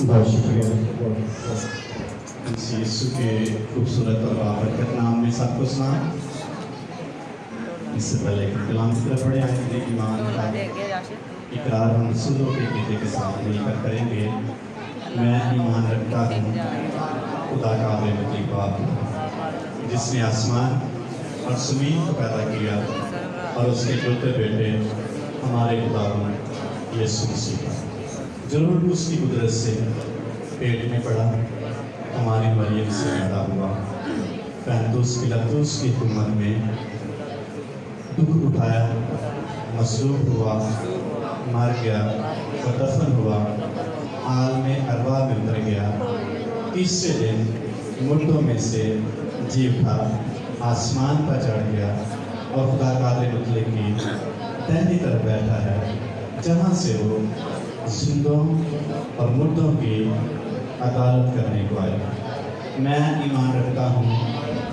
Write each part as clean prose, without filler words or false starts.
بہت شکریہ یسوع کے خوبصورت اور بابرکت نام میں سب کو سلام۔ اس سے پہلے کہ کلام کی طرف بڑھے آئیں گے، ایمان کا اقرار ہم رسولوں کے عقیدے کے ساتھ مل کر کریں گے۔ میں ایمان رکھتا ہوں خدا کا مطلق باپ، جس نے آسمان اور زمین کو پیدا کیا، اور اس کے اکلوتے بیٹے ہمارے خدا یسوع مسیح کا، جو روح اس کی قدرت سے پیٹ میں پڑا، ہماری مریم سے پیدا ہوا، پینتوس پلاطس کی حکومت میں دکھ اٹھایا، مصلوب ہوا، مر گیا اور دفن ہوا، عالم ارواح میں اتر گیا، تیسرے دن مردوں میں سے جی اٹھا، آسمان پر چڑھ گیا اور خدا قادر مطلق کی دہنی طرف بیٹھا ہے، جہاں سے وہ زندوں اور مردوں کی عدالت کرنے کو آیا۔ میں ایمان رکھتا ہوں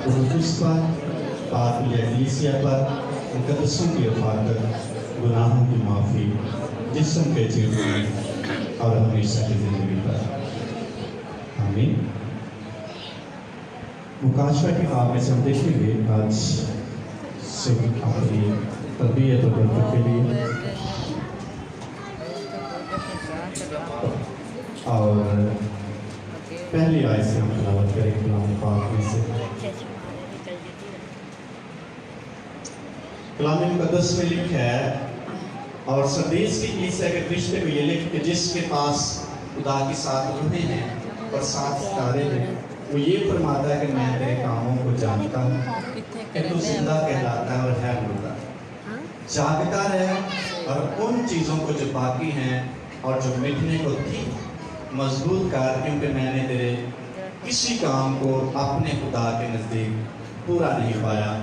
روح القدس پر، پاک کلیسیا پر، مقدسوں کی حفاظت، گناہوں کی معافی، جسم کے جینے اور ہمیشہ کی زندگی پر، آمین۔ مکاشفہ کی خواب میں سے ہم دیکھیں گے آج صبح اپنی تربیت اور برکت کے لیے، اور پہلی آیت سے ہم تلاوت کریں کلام پاک میں سے۔ کلام مقدس میں لکھا ہے، اور سردیس کی کلیسیا کے فرشتے کو یہ لکھ کہ جس کے پاس خدا کی 7 روحیں ہیں اور 7 ستارے ہیں، وہ یہ فرماتا ہے کہ میں تیرے کاموں کو جانتا ہوں کہ تو زندہ کہلاتا ہے اور ہے مردہ، جاگتا رہے اور ان چیزوں کو جو باقی ہیں اور جو مٹنے کو تھی مضبوط کر، کیونکہ میں نے تیرے کسی کام کو اپنے خدا کے نزدیک پورا نہیں پایا۔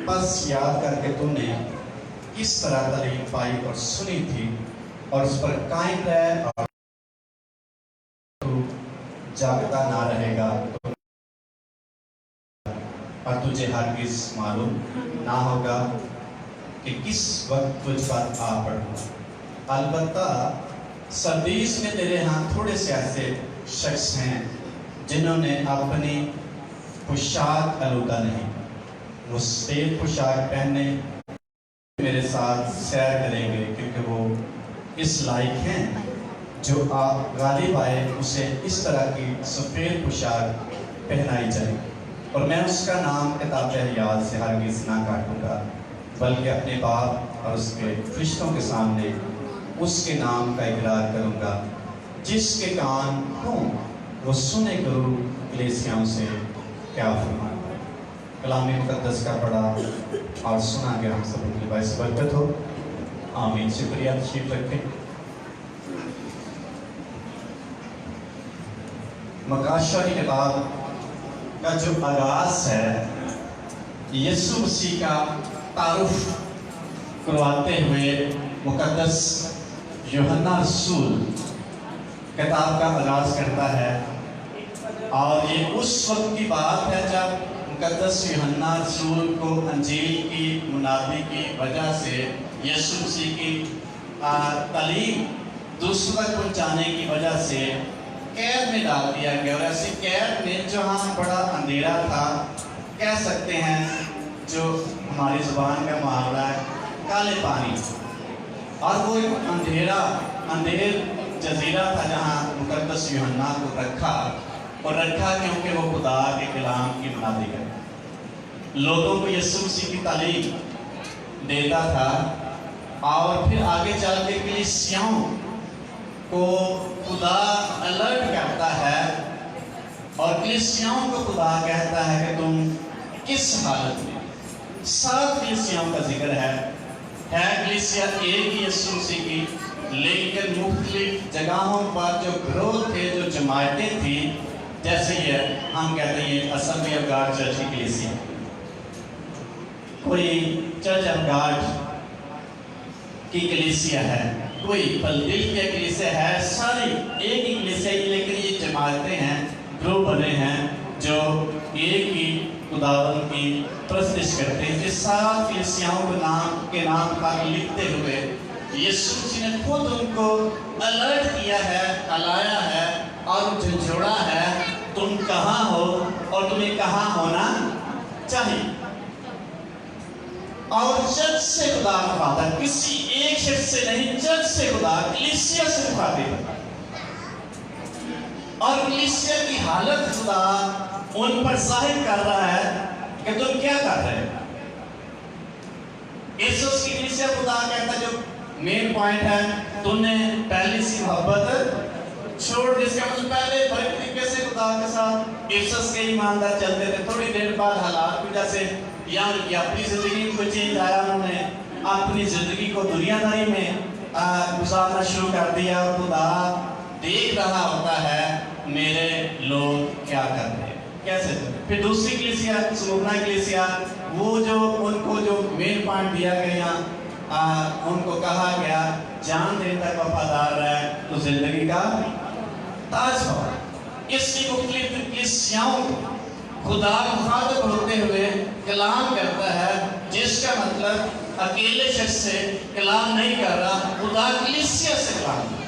بس یاد کر کے تو نے کس طرح تعلیم پائی اور سنی تھی، اور اس پر قائم رہے، اور تو جاگتا نہ رہے گا اور تجھے ہرگز معلوم نہ ہوگا کہ کس وقت تجھ پر آ پڑا۔ البتہ سردیس میں تیرے ہاں تھوڑے سے ایسے شخص ہیں جنہوں نے اپنی پوشاک آلودہ نہیں، وہ سفید پوشاک پہنے میرے ساتھ سیر کریں گے، کیونکہ وہ اس لائق ہیں جو آپ غالب آئے اسے اس طرح کی سفید پوشاک پہنائی جائے، اور میں اس کا نام کتاب حیات سے ہرگز نہ کاٹوں گا، بلکہ اپنے باپ اور اس کے فرشتوں کے سامنے اس کے نام کا اقرار کروں گا۔ جس کے کان ہوں وہ سنے کرو کلیسیاؤں سے کیا فرماتا ہے۔ کلام مقدس کا پڑھا اور سنا گیا ہم سب کے باعث برکت ہو، آمین۔ شکریہ، تشریف رکھیں۔ مکاشفہ کی کتاب کا جو آغاز ہے، یسوع مسیح کا تعارف کرواتے ہوئے مقدس یوحنا رسول کتاب کا آغاز کرتا ہے، اور یہ اس وقت کی بات ہے جب مقدس یوحنا رسول کو انجیل کی منادی کی وجہ سے یسوع مسیح کی تعلیم دوسروں تک پہنچانے کی وجہ سے قید میں ڈال دیا گیا، اور ایسی قید میں جہاں بڑا اندھیرا تھا، کہہ سکتے ہیں جو ہماری زبان کا محاورہ ہے کالے پانی، اور وہ ایک اندھیر جزیرہ تھا جہاں مقدس یوحنا کو رکھا کیونکہ وہ خدا کے کلام کی منادی کرے، لوگوں کو یسوع مسیح کی تعلیم دیتا تھا، اور پھر آگے چل کے کلیسیاؤں کو خدا الرٹ کرتا ہے، اور کلیسیاؤں کو خدا کہتا ہے کہ تم کس حالت میں۔ 7 کلیسیاؤں کا ذکر ہے کلیسیا ایک ہی یسوع مسیح کی، لیکن مختلف جگہوں پر جو گروہ تھے، جو جماعتیں تھیں، جیسے یہ ہم کہتے ہیں اسمبلی آف گاڈ چرچ کی کلیسیا، کوئی چرچ آف گاڈ کی کلیسیا ہے، کوئی فلادلفیا کلیسیا ہے، ساری ایک ہی کلیسیا ہی، لیکن یہ جماعتیں ہیں، گروہ بنے ہیں جو ایک ہی خداوند کی پرستش کرتے ہیں۔ اس 7 کلیسیاؤں کے نام پر لکھتے ہوئے یسوع مسیح نے خود ان کو الرٹ کیا ہے، الایا ہے اور جھنجھوڑا ہے تم کہاں ہو اور تمہیں کہاں ہونا چاہیے. اور چرچ سے خدا مخاطب، کسی ایک شخص سے نہیں، چرچ سے خدا کلیسیا سے مخاطب ہے. اور کلیسیا کی حالت خدا ان پر ظاہر کر رہا ہے کہ تم کیا کر رہے ہو. افسس کی کلیسیا خدا کہتا ہے جو مین پوائنٹ ہے، تم نے پہلی سی محبت چھوڑ دی. اس کا مطلب پہلے بڑے طریقے سے خدا کے ساتھ افسس کے ایماندار چلتے تھے. تھوڑی دیر بعد حالات کی وجہ سے یا ان کی اپنی زندگی کو چینج آیا، انہوں نے اپنی زندگی کو دنیا داری میں گزارنا شروع کر دیا. اور خدا دیکھ رہا ہوتا ہے میرے لوگ کیا کر رہے ہیں، کیسے. پھر دوسری کلیسیا سمرنا کلیسیا، وہ جو ان کو جو مین پوائنٹ دیا گیا، ان کو کہا گیا جان دین تک وفادار رہے تو زندگی کا تاج ہو. اس کی مختلف کلیسیاؤں خدا مخاطب ہوتے ہوئے کلام کرتا ہے، جس کا مطلب اکیلے شخص سے کلام نہیں کر رہا، خدا کلیسیا سے کلام کر رہا.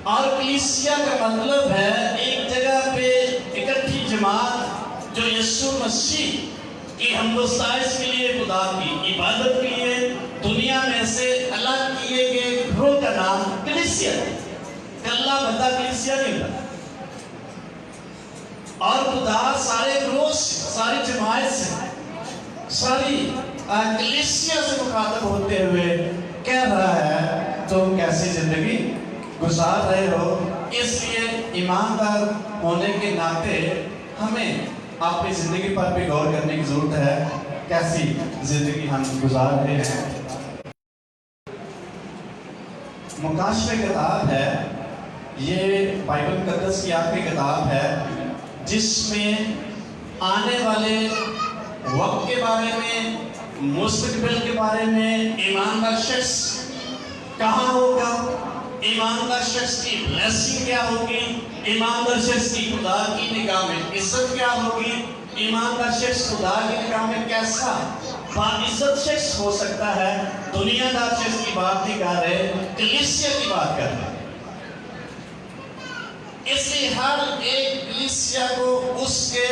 اور کلیسیا کا مطلب ہے ایک جگہ پہ اکٹھی جماعت جو یسوع مسیح کی حمد و ستائش کے لیے، خدا کی عبادت کے لیے دنیا میں سے الگ کیے گئے گروہ کا نام کلیسیا ہے. کلا بندہ کلیسیا نہیں ہوتا. اور خدا سارے گروہ سے، ساری جماعت سے، ساری کلیسیا سے مخاطب ہوتے ہوئے کہہ رہا ہے تم کیسی زندگی گزار رہے ہو. اس لیے ایماندار ہونے کے ناطے ہمیں اپنی زندگی پر بھی غور کرنے کی ضرورت ہے، کیسی زندگی ہم گزار رہے ہیں. مکاشفہ کتاب ہے، یہ بائبل مقدس کی آخری کتاب ہے جس میں آنے والے وقت کے بارے میں، مستقبل کے بارے میں، ایماندار شخص کہاں ہوگا، ایماندار شخص کی بلیسنگ کیا ہوگی، ایماندار شخص کی خدا کی نگاہ میں عزت کیا ہوگی، ایماندار شخص خدا کی نگاہ میں کیسا باعزت شخص ہو سکتا ہے. دنیا دار شخص کی بات نہیں کر رہے، کلیسیا کی بات کر رہے. اس لیے ہر ایک کلیسیا کو اس کے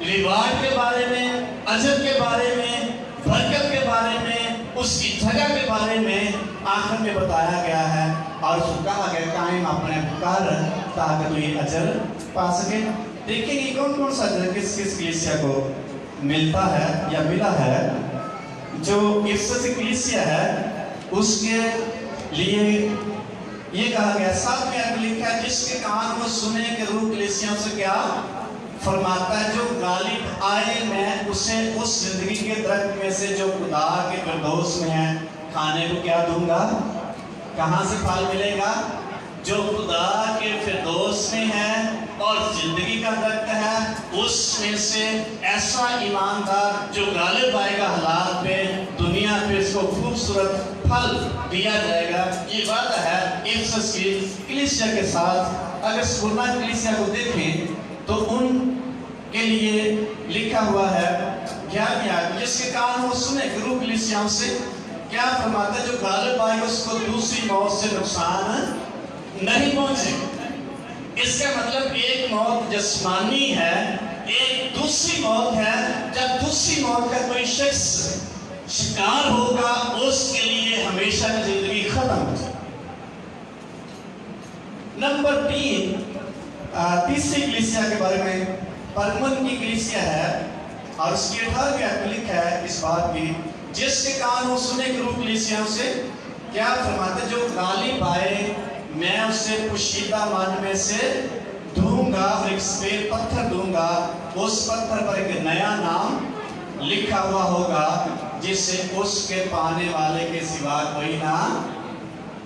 ریوارڈ کے بارے میں، اجر کے بارے میں، برکت کے بارے میں، اس کی جگہ کے بارے میں آخر میں بتایا گیا ہے. اور اس کو کہا گیا قائم اپنے کر تاکہ تو یہ اجر پا سکے. دیکھیں گے کون کون سا اجر کس کس کلیسیا کو ملتا ہے یا ملا ہے. جو افسس کلیسیا ہے اس کے لیے یہ کہا گیا، 7ویں آیت میں لکھا ہے جس کے کان وہ سنے کہ روح کلیسیاں سے کیا فرماتا ہے، جو غالب آئے میں اسے اس زندگی کے درخت میں سے جو خدا کے فردوس میں ہے کھانے کو کیا دوں گا. کہاں سے پھل ملے گا؟ جو خدا کے فردوس میں ہے اور زندگی کا درخت ہے، اس میں سے ایسا ایماندار جو غالب آئے گا حالات پہ، دنیا پہ اس کو خوبصورت پھل دیا جائے گا. یہ وعدہ ہے افسس کی کلیسیا کے ساتھ. اگر سمرنا کلیسیا کو دیکھیں تو ان کے لیے لکھا ہوا ہے 11ویں آیت، جس کے کان وہ سنے گروہ کلیسیاؤں سے کیا فرماتا ہے، جو غالب آئے گا اس کو دوسری موت سے نقصان نہیں پہنچے. اس کا مطلب ایک موت جسمانی ہے، ایک دوسری موت ہے جب دوسری موت کا کوئی شخص شکار ہوگا، اس کے لیے ہمیشہ کی زندگی ختم ہو جائے. نمبر 3 تیسری کلیسیا کے بارے میں پرمن کی کلیسیا ہے اور اس کی 18ویں آیت میں لکھا ہے اس بات کی، جس کے کان وہ سنے گروہ کلیسیاں سے کیا فرماتے، جو غالب آئے میں اسے پوشیدہ من میں سے دوں گا اور ایک سفید پتھر دوں گا، اس پتھر پر ایک نیا نام لکھا ہوا ہوگا جسے اس کے پانے والے کے سوا کوئی نہ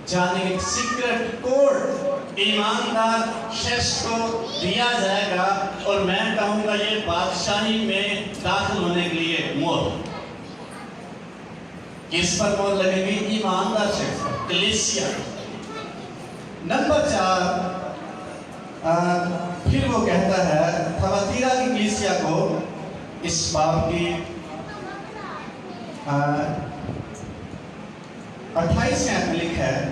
جانے. ایک سیکرٹ کوڈ ایماندار شخص کو دیا جائے گا اور میں کہوں گا یہ بادشاہی میں داخل ہونے کے لیے مہر. کس پر مہر لگے گی؟ ایماندار شخص پر، کلیسیا. نمبر 4 پھر وہ کہتا ہے تھواتیرا کی کلیسیا کو اس باب کی 28ویں آیت میں لکھا ہے،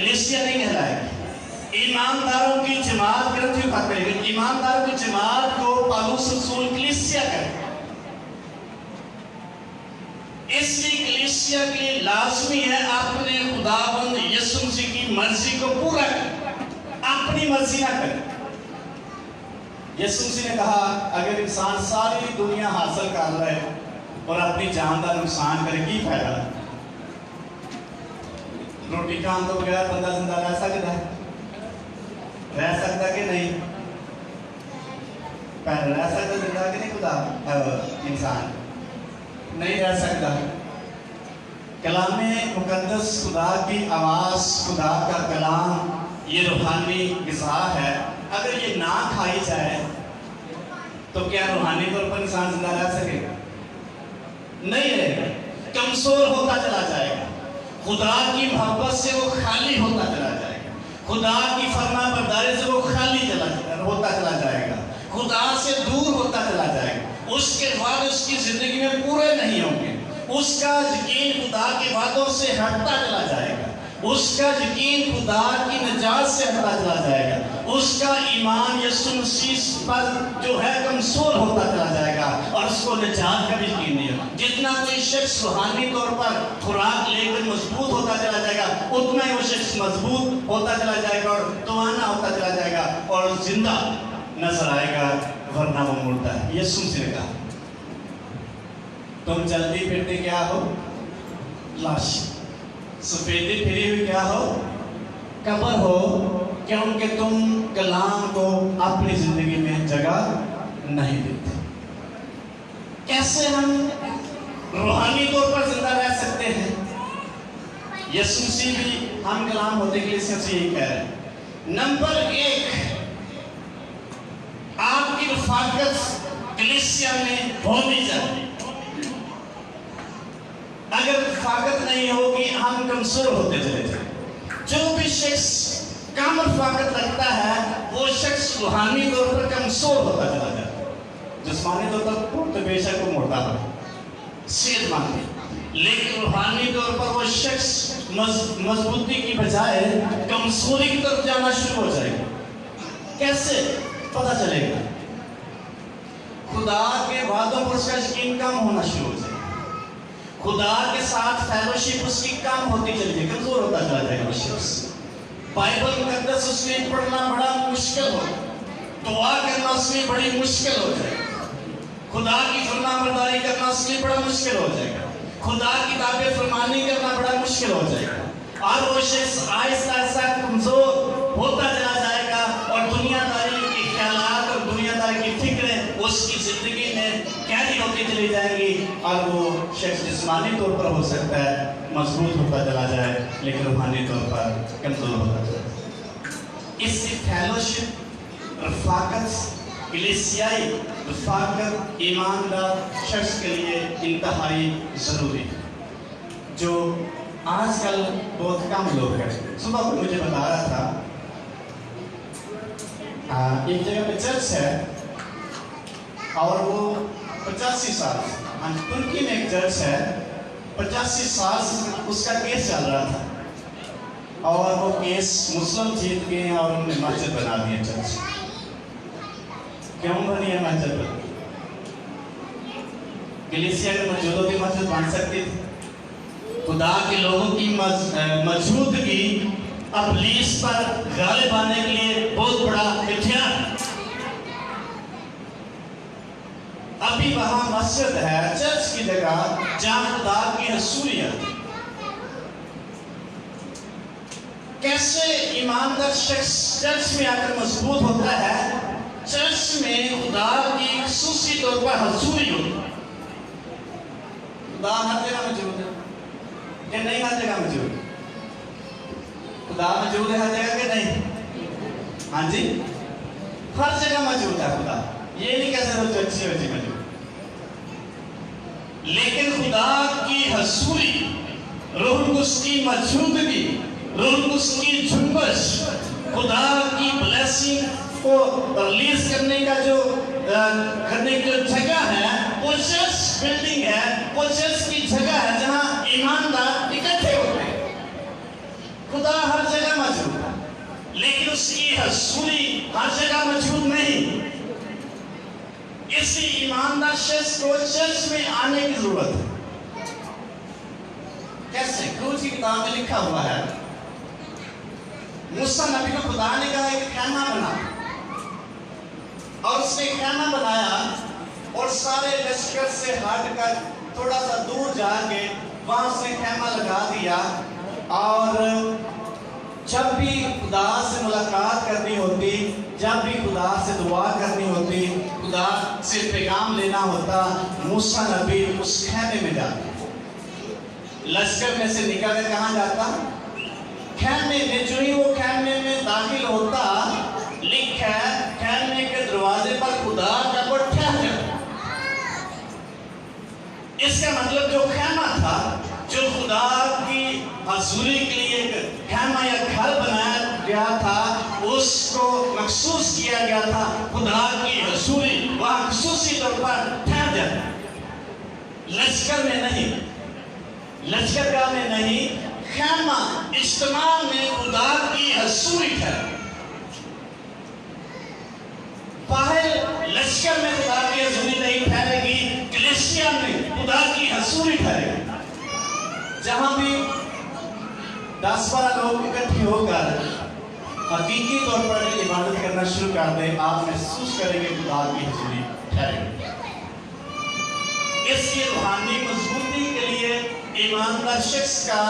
کلیسیا نہیں کہلائے گی، ایمانداروں کی جماعت گرنتھیوں بات کرے گی، ایمانداروں کی جماعت کو پالوس رسول کلیسیا کرے گا۔ اس لیے کلیسیا کے لیے لازمی ہے اپنے خداوند یسوع مسیح کی مرضی کو پورا کرے، اپنی مرضی نہ کرے۔ یسوع مسیح نے کہا اگر انسان ساری دنیا حاصل کر رہا ہے اور اپنی جان کا نقصان کرے کی فائدہ؟ روٹی کھان تو بغیر بندہ زندہ رہ سکتا ہے؟ رہ سکتا کہ نہیں؟ پہلے رہ سکتا زندہ کہ نہیں؟ خدا انسان نہیں رہ سکتا۔ کلام مقدس خدا کی آواز، خدا کا کلام، یہ روحانی غذا ہے۔ اگر یہ نہ کھائی جائے تو کیا روحانی طور پر انسان زندہ رہ سکے گا؟ نہیں رہے گا، کمزور ہوتا چلا جائے گا، خدا کی محبت سے وہ خالی ہوتا چلا جائے گا، خدا کی فرما برداری سے وہ خالی ہوتا چلا جائے گا، خدا سے دور ہوتا چلا جائے گا۔ اس کے بعد اس کی زندگی میں پورے نہیں ہوں گے، اس کا یقین خدا کے وعدوں سے ہٹتا چلا جائے گا، اس کا یقین خدا کی نجات سے ہٹتا چلا جائے گا، اس کا ایمان یسوع مسیح پر جو ہے کمزور ہوتا چلا جائے گا اور اس کو نجات کا بھی یقین نہیں ہوگا۔ جتنا کوئی شخص روحانی طور پر خوراک لے کر مضبوط ہوتا چلا جائے گا، اتنا ہی وہ شخص مضبوط ہوتا چلا جائے گا اور توانا ہوتا چلا جائے گا اور زندہ نظر آئے گا، ورنہ وہ مردہ ہے۔ یسوع مسیح نے کہا تم چلتی پھرتی کیا ہو؟ لاش، سفیدی پھری ہوئی کیا ہو؟ قبر ہو، کیونکہ تم کلام کو اپنی زندگی میں جگہ نہیں دیتے۔ کیسے ہم روحانی طور پر زندہ رہ سکتے ہیں؟ یسوع مسیح بھی ہم کلام ہوتے کے لیے سے یہی کہہ رہے ہیں۔ نمبر 1، آپ کی رفاقت کلیسیا میں ہونی چاہیے۔ اگر رفاقت نہیں ہوگی ہم کمزور ہوتے چلے جائیں۔ جو بھی شخص کم رفاقت رکھتا ہے وہ شخص روحانی طور پر کمزور ہوتا چلا جاتا ہے۔ جسمانی طور پر تو بے شک وہ موٹا ہے، صحت مند ہے، لیکن روحانی طور پر وہ شخص مضبوطی کی بجائے کمزوری کی طرف جانا شروع ہو جائے گا۔ کیسے پتہ چلے گا؟ خدا کے وعدوں پر اس کا یقین کم ہونا شروع ہو جائے گا، خدا کے ساتھ فیلوشپ اس کی کم ہوتی چلی جائے گی، کمزور ہوتا چلا جائے گا وہ شخص۔ بائبل مقدس اس میں پڑھنا بڑا مشکل ہو، دعا کرنا اس میں بڑی مشکل ہو جائے گا، خدا کی فرما برداری کرنا اس میں بڑا مشکل ہو جائے گا، خدا کی تابع فرمانی کرنا بڑا مشکل ہو جائے گا، اور وہ شخص آہستہ آہستہ کمزور ہوتا چلا جائے گا اور دنیا داری کے خیالات اور دنیا داری کی فکریں اس کی زندگی میں قیدی ہوتی چلی جائیں گی اور وہ شخص جسمانی طور پر ہو سکتا ہے مضبوط ہوتا چلا جائے لیکن روحانی طور پر کمزور ہوتا چلا جائے۔ اس سے فیلوشپ، رفاقت، کلیسیائی رفاقت ایماندار شخص کے لیے انتہائی ضروری ہے، جو آج کل بہت کم لوگ ہیں۔ صبح کو مجھے بتا رہا تھا ایک جگہ پہ چرچ ہے اور وہ 85 سال، ترکی میں ایک چرچ ہے، 85 سال سے اس کا کیس چل رہا تھا اور وہ کیس مسلم جیت گئے ہیں اور انہوں نے مسجد بنا دی ہے۔ چرچ کیوں بنی ہے مسجد؟ کلیسیا اگر موجود ہوتی مسجد بن سکتی تھی؟ خدا کے لوگوں کی موجودگی ابلیس پر غالب آنے کے لیے بہت بڑا ہتھیار ہے۔ ابھی وہاں مسجد ہے، چرچ کی جگہ جہاں خدا کی حضوریت۔ کیسے ایماندار شخص چرچ میں آ کر مضبوط ہوتا ہے؟ چرچ میں خدا کی خصوصی طور پر حضوری ہوتی ہے۔ خدا ہر جگہ موجود ہے کہ نہیں؟ ہر جگہ موجود ہے۔ خدا موجود ہے ہر جگہ کہ نہیں؟ ہاں جی، ہر جگہ موجود ہے خدا، یہ نہیں کہہ سکتے چرچ میں موجود، لیکن خدا کی حضوری، روح القدس کی موجودگی، روح القدس کی جنبش، خدا کی بلیسنگ کو ریلیز کرنے کا جو جگہ ہے وہ چرچ بلڈنگ ہے، وہ چرچ کی جگہ ہے جہاں ایماندار اکٹھے ہوتے ہیں۔ خدا ہر جگہ اس کی حضوری ہر جگہ موجود نہیں. اسی ایماندار شخص کو چرچ میں آنے کی ضرورت ہے. کیسے؟ خروج کی کتاب میں لکھا ہوا ہے موسیٰ نبی کو خدا نے کہا ایک خیمہ بنا، اور اس نے خیمہ بنایا اور سارے لشکر سے ہٹ کر تھوڑا سا دور جا کے وہاں اس نے خیمہ لگا دیا، اور جب بھی خدا سے ملاقات کرنی ہوتی، جب بھی خدا سے دعا کرنی ہوتی، خدا سے پیغام لینا ہوتا، موسیٰ نبی اس خیمے میں جاتا. لشکر میں سے نکل کر کہاں جاتا؟ خیمے میں. جو ہی وہ خیمے میں داخل ہوتا، لکھا ہے خیمے کے دروازے پر خدا کا وہ ٹھہر جاتا. اس کا مطلب جو خیمہ تھا، جو خدا کی حضوری کے لیے ایک خیمہ یا گھر بنایا گیا تھا، اس کو مخصوص کیا گیا تھا خدا کی حضوری وہاں خصوصی طور پر ٹھہر جاتا. لشکر میں نہیں، لشکرگاہ میں نہیں، خیمہ اجتماع میں خدا کی حضوری ٹھہرے. باہر لشکر میں خدا کی حضوری نہیں ٹھہرے گی، کلیسیا میں خدا کی حضوری ٹھہرے گی. جہاں بھی 10-12 لوگ اکٹھے ہو کر حقیقی طور پر عبادت کرنا شروع کر دیں، آپ محسوس کریں گے خدا کی حضوری ٹھہرے گی. اس کی روحانی مضبوطی کے لیے ایماندار شخص کا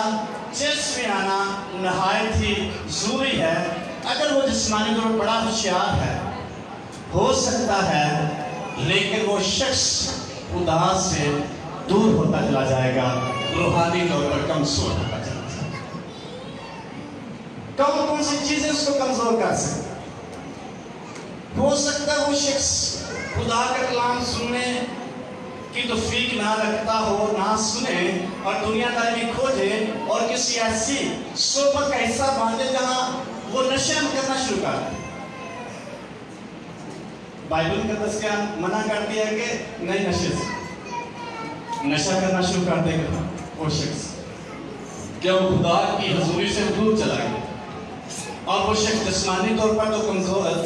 چرچ میں آنا نہایت ہی ضروری ہے. اگر وہ جسمانی طور پر بڑا ہوشیار ہے، ہو سکتا ہے، لیکن وہ شخص خدا سے دور ہوتا چلا جائے گا، روحانی طور پر کمزور ہوتا چلا جائے گا. کون سی چیزیں اس کو کمزور کر سکتے؟ ہو سکتا ہے وہ شخص خدا کا کلام سننے کی توفیق نہ رکھتا ہو، نہ سنے اور دنیا داری میں کھوجے اور کسی ایسی صحبت کا حصہ باندھے جہاں وہ نشہ کرنا شروع کر دے. بائبل کا تذکرہ منع کرتی ہے کہ نہیں نشے سے، نشہ کرنا شروع کر دے گا وہ شخص، کیا وہ خدا کی حضوری سے دور چلا گیا. اور وہ شخص جسمانی طور پر تو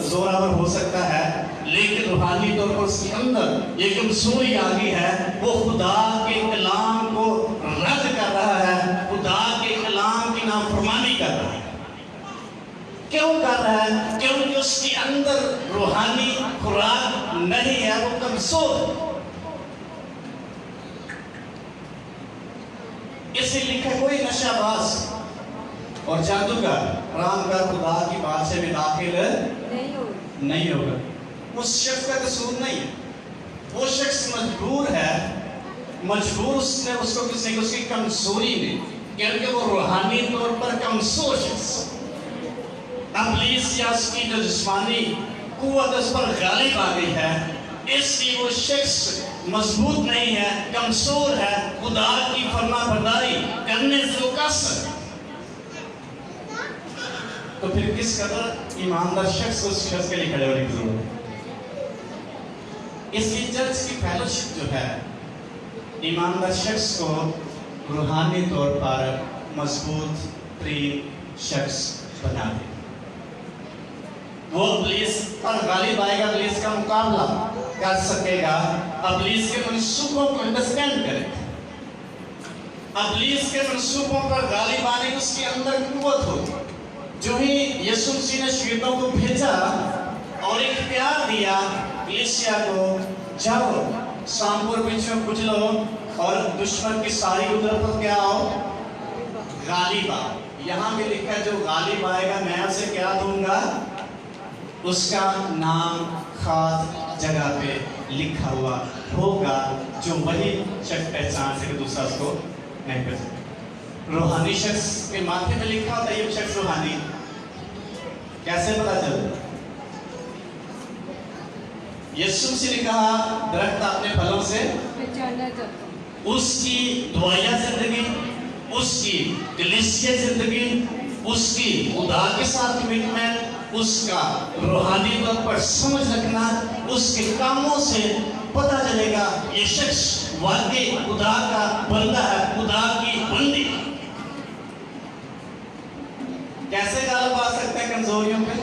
زوراور ہو سکتا ہے، لیکن روحانی طور پر اس کے اندر یہ کمزوری آ گئی ہے. وہ خدا کے کلام کو رد کر رہا ہے، خدا کے کلام کی نافرمانی کر رہا ہے. کیوں کر رہا ہے؟ کیونکہ اس کے اندر روحانی خوراک نہیں ہے، وہ کمزور ہے. اسی لکھا کوئی نشہ باز اور جادوگر رام کا خدا کی بادشاہ میں داخل نہیں ہوگا. اس شخص کا قصور نہیں ہے، وہ شخص مجبور ہے، مجبور اس کو کسی اس کی کمزوری میں، کیونکہ وہ روحانی طور پر کمزور شخص. ابلیس یا اس کی جو جسمانی قوت اس پر غالب آ گئی ہے، اس لیے وہ شخص مضبوط نہیں ہے، کمزور ہے، خدا کی فرما برداری کرنے سے وہ قاصر. تو پھر کس قدر ایماندار شخص اس شخص کے لیے کھڑے ہونے کی ضرورت ہے. اس لیے چرچ کی فیلوشپ جو ہے ایماندار شخص کو روحانی طور پر مضبوط ترین شخص بنا دے. وہ ابلیس پر غالب آئے گا، ابلیس کا مقابلہ کر سکے گا، ابلیس کے منصوبوں کو انڈرسٹینڈ کرے گا. ابلیس کے منصوبوں پر غالب آنے کی اس کے اندر قوت ہوگی. جو ہی یسوع مسیح نے شیطوں کو بھیجا اور اختیار دیا کلیسیا کو، جاؤ سامپور پیچھے کچلو اور دشمن کی ساری قدرت پر کیا آؤ، غالب آؤ. یہاں بھی لکھا ہے جو غالب آئے گا میں اسے کیا دوں گا، اس کا نام خاص جگہ پہ لکھا ہوا ہوگا، جو وہی شخص پہچان سکے، دوسرا اس کو نہیں پہچان سکے. روحانی شخص کے ماتھے میں لکھا ہوتا ہے یہ شخص روحانی، کیسے پتا چلتا؟ یسوع مسیح نے کہا درخت اپنے پھلوں سے پہچانا جاتا. اس کی دعائیہ زندگی، اس کی کلیسیا زندگی، اس کی خدا کے ساتھ کمٹمنٹ، اس کا روحانی طور پر سمجھ رکھنا، اس کے کاموں سے پتہ چلے گا یہ شخص واقعی خدا کا بندہ ہے، خدا کی بندی. کیسے غالب آ سکتے ہیں کمزوریوں پہ؟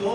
2,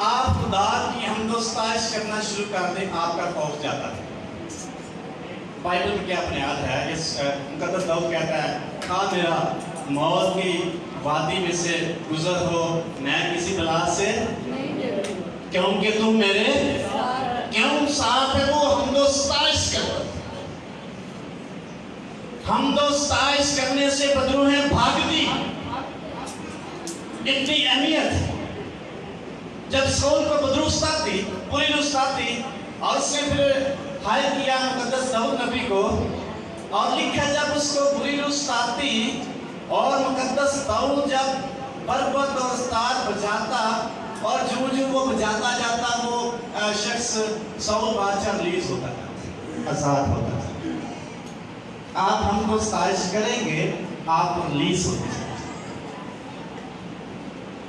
آپ خدا کی حمد و ستائش کرنا شروع کر دیں، آپ کا خوف جاتا ہے۔ بائبل میں کیا بنیاد ہے؟ اس مقدس داؤد کہتا ہے، ہاں میرا موت کی وادی میں سے گزر ہو، میں کسی بلا سے کیونکہ تم میرے کیوں ساتھ ہے۔ وہ حمد و ستائش کرتا، حمد و ستائش کرنے سے بدروہیں بھاگتی۔ اتنی اہمیت ہے۔ جب سول کو بدروح ستاتی، بری روح ستاتی، اور اس نے پھر ہائے کیا مقدس داؤد نبی کو، اور لکھا جب اس کو بری روح ستاتی اور مقدس داؤد جب بربت اور استار بجاتا، اور جو وہ بجاتا جاتا وہ شخص سول بادشاہ ریلیز ہوتا تھا، آزاد ہوتا تھا۔ آپ ہم کو ستائش کریں گے، آپ ریلیز ہوتے ہیں۔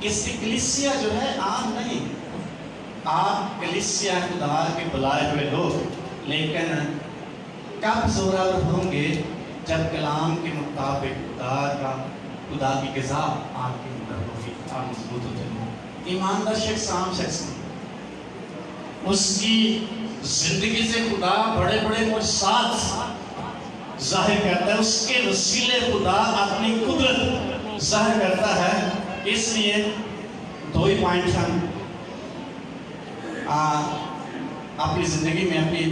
اس کی کلیسیا جو ہے عام نہیں، آپ کلیسیا خدا کے بلائے ہوئے لوگ، لیکن کب زوراور ہوں گے؟ جب کلام کے مطابق خدا کی غذا آپ کے اندر ہوگی، آپ مضبوط ہو جائیں گے۔ ایماندار شخص عام شخص نہیں، اس کی زندگی سے خدا بڑے بڑے معجزات ظاہر کرتا ہے، اس کے وسیلے خدا اپنی قدرت ظاہر کرتا ہے۔ اس لیے دو ہی پوائنٹ ہم اپنی زندگی میں اپنی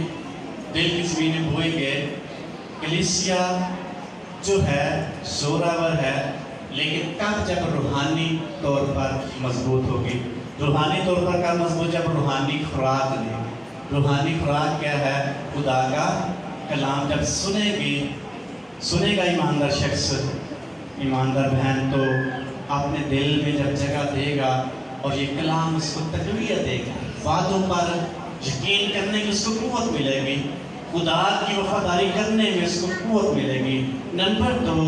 دل کی زمین میں بوئیں گے۔ کلیسیا جو ہے زوراور ہے، لیکن کب؟ جب روحانی طور پر مضبوط ہوگی۔ روحانی طور پر کب مضبوط؟ جب روحانی خوراک لے گی۔ روحانی خوراک کیا ہے؟ خدا کا کلام جب سنے گا ایماندار شخص، ایماندار بہن، تو اپنے دل میں جب جگہ دے گا اور یہ کلام اس کو تقویت دے گا، وعدوں پر یقین کرنے کی اس کو قوت ملے گی، خدا کی وفاداری کرنے میں اس کو قوت ملے گی۔ نمبر 2،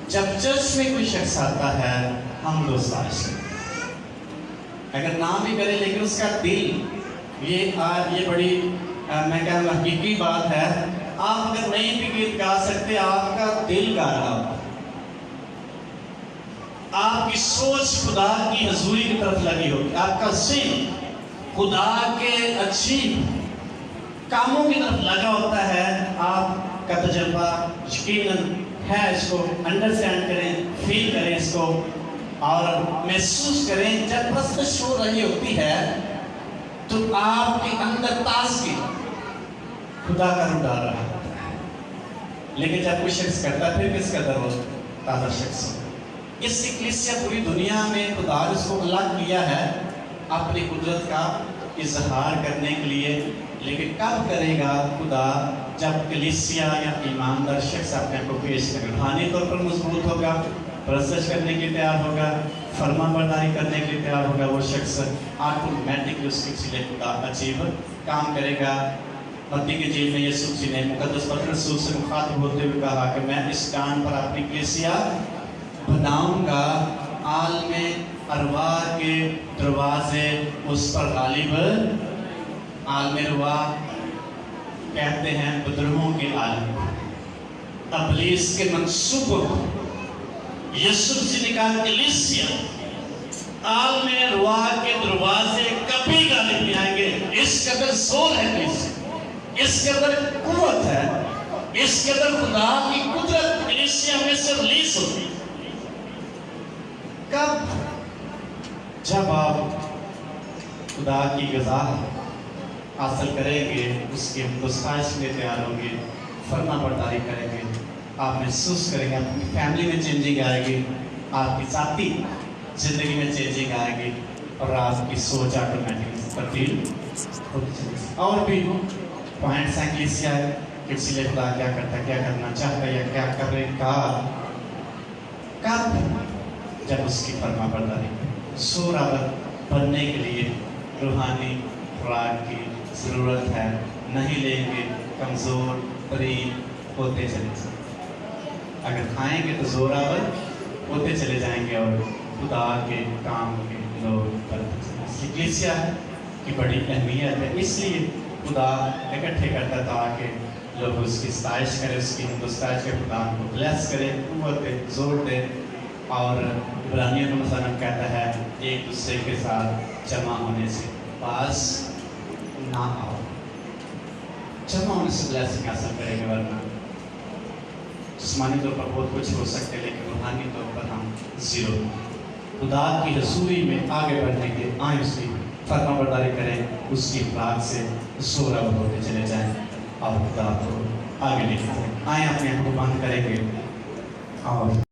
جب چرچ میں کوئی شخص آتا ہے، ہم لوگ ستائش اگر نام بھی کرے لیکن اس کا دل، یہ بڑی میں کہوں گا حقیقی بات ہے۔ آپ اگر نہیں بھی گیت گا سکتے، آپ کا دل گا رہا ہوگا، آپ کی سوچ خدا کی حضوری کی طرف لگی ہوگی، آپ کا ذہن خدا کے عجیب کاموں کی طرف لگا ہوتا ہے۔ آپ کا تجربہ یقیناً ہے، اس کو انڈرسٹینڈ کریں، فیل کریں اس کو، اور محسوس کریں۔ جب پرستش ہو رہی ہوتی ہے تو آپ کے اندر تازگی، خدا کا روح ڈال رہا ہوتا ہے، لیکن جب کوئی شخص کرتا ہے پھر کس قدر وہ تازہ شخص ہو۔ اس کی کلیسیا پوری دنیا میں خدا نے اس کو الگ کیا ہے اپنی قدرت کا اظہار کرنے کے لیے، لیکن کب کرے گا خدا؟ جب کلیسیا یا ایماندار شخص اپنے کو پیش کرے، روحانی طور پر مضبوط ہوگا، پرستش کرنے کے تیار ہوگا، فرما برداری کرنے کے تیار ہوگا، وہ شخص آٹومیٹکلی اس کے وسیلے خدا عجیب کام کرے گا۔ متی کے جیل میں یسوع مسیح نے مقدس پترس رسول سے مخاطب ہوتے ہوئے کہا کہ میں اس کان پر اپنی کلیسیا بناؤں گا، عالم ارواح کے دروازے اس پر غالب۔ عالم ارواح کہتے ہیں بدروحوں کے عالم، ابلیس کے منصوبوں کو یسوع مسیح نے کہا کلیسیا عالم ارواح کے دروازے کبھی غالب نہیں آئیں گے۔ اس قدر زور ہے کلیسیا، اس قدر قوت ہے، اس قدر خدا کی قدرت کلیسیا میں سے ریلیز ہوتی۔ کب؟ جب آپ خدا کی غذا حاصل کریں گے، اس کی ستائش میں تیار ہوں گے، فرما برداری کریں گے، آپ محسوس کریں گے، آپ کی فیملی میں چینجنگ آئے گی، آپ کی ذاتی زندگی میں چینجنگ آئے گی، اور آپ کی سوچ آٹومیٹکلی تبدیل ہوتی چلے گی۔ اور بھی پوائنٹس ہیں کلیسیا کہ اس لیے خدا کیا کرتا ہے، کیا کرنا چاہتا ہے یا کیا کرے گا۔ کب؟ جب اس کی فرما برداری زوراور بننے کے لیے روحانی خوراک کی ضرورت ہے، نہیں لیں گے کمزور ترین ہوتے چلے جائیں گے۔ اگر کھائیں گے تو زوراور ہوتے چلے جائیں گے اور خدا کے کام کے لوگ بنتے چلے جائیں گے۔ اس کی کلیسیا کی بڑی اہمیت ہے، اس لیے خدا اکٹھے کرتا تاکہ لوگ اس کی ستائش کریں، اس کی ستائش کے خدا کو بلیس کرے، قوت دے، زور دے، اور عبرانیوں کا مصنف کہتا ہے ایک دوسرے کے ساتھ جمع ہونے سے پاس نہ آؤ. جمع ہونے سے بلیسنگ حاصل کریں گے، ورنہ جسمانی طور پر بہت کچھ ہو سکتے لیکن روحانی طور پر ہم زیرو. خدا کی رسولی میں آگے بڑھنے کے آئیں، اس کی فرما برداری کریں، اس کی اطاعت سے سورب ہوتے چلے جائیں اور خدا کو آگے لے کے جائیں. آئیں اپنے آپ کو بند کریں گے اور